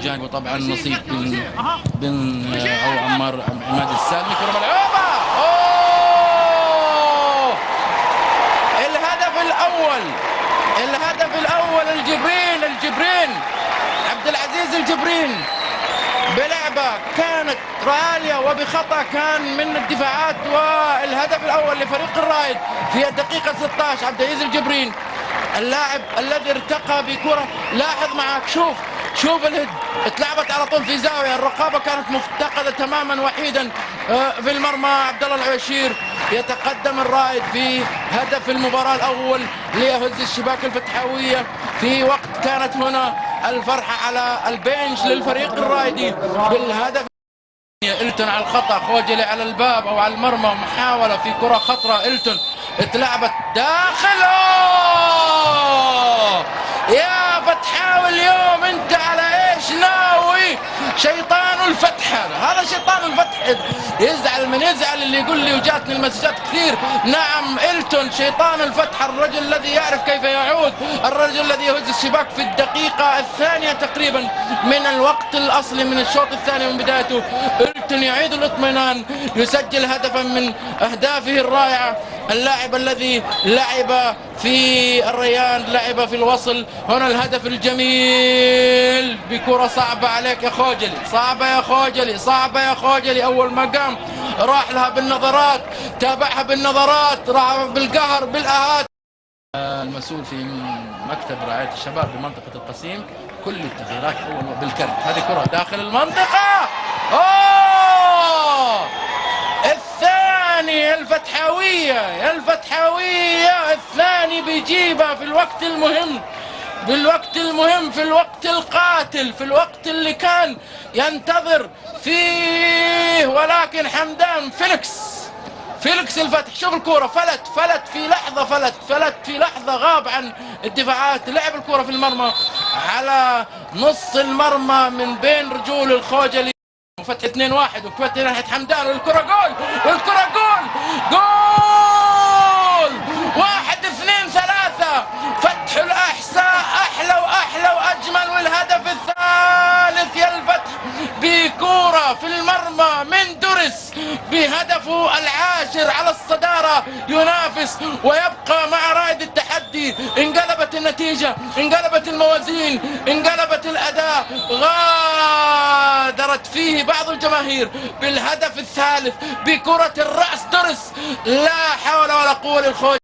بجانب طبعا نصيب بن او عمار عماد السالمي. كره ملعوبه، اوه الهدف الاول الجبرين عبد العزيز الجبرين بلعبه كانت عاليه وبخطا كان من الدفاعات، والهدف الاول لفريق الرائد في الدقيقه 16. عبد العزيز الجبرين اللاعب الذي ارتقى بكره، لاحظ معك، شوف الهد اتلعبت على طول في زاويه، الرقابه كانت مفتقده تماما، وحيدا في المرمى عبد الله العشير. يتقدم الرائد في هدف المباراه الاول ليهز الشباك الفتحاويه في وقت كانت هنا الفرحه على البنش للفريق الرائدي بالهدف. إلتون على الخطا، خوجلي على الباب او على المرمى، محاوله في كره خطره، إلتون اتلعبت داخل. يا فتحاوي اليوم انت على ايش ناوي؟ شيطان الفتح، هذا شيطان الفتح. يزعل من يزعل اللي يقول لي، وجاتني المسجات كثير. نعم إلتون شيطان الفتح، الرجل الذي يعرف كيف يعود، الرجل الذي يهز الشباك في الدقيقة الثانية تقريبا من الوقت الأصلي من الشوط الثاني من بدايته. إلتون يعيد الاطمئنان، يسجل هدفا من أهدافه الرائعة. اللاعب الذي لعب في الريان، لعب في الوصل. هنا الهدف الجميل بكرة صعبة عليك يا خوجلي، صعبة يا خوجلي. أول ما قام راح لها بالنظرات، تابعها بالنظرات، راح بالقهر بالأهات. المسؤول في مكتب رعاية الشباب بمنطقة القصيم كل التغييرات أول بالكرت. هذه كرة داخل المنطقة، الثاني الفتحاوية الثاني بيجيبها في الوقت المهم، في الوقت القاتل، في الوقت اللي كان ينتظر فيه، ولكن حمدان فيليكس الفتح. شوف الكرة فلت في لحظة، غاب عن الدفاعات، لعب الكرة في المرمى على نص المرمى من بين رجول الخوجلي. وفتح 2-1 وفتح ناحية حمدان، والكرة جول 1-2-3. فتح الأحساء أحلى وأجمل. والهدف الثالث يا الفتح بكرة في المرمى من درس، بهدفه العاشر على الصدارة، ينافس ويبقى مع رائد التحدي. انقلبت النتيجة، انقلبت الموازين، انقلبت الأداء. غادرت فيه بعض الجماهير بالهدف الثالث بكرة الرأس درس. لا حول ولا قوة للخوج.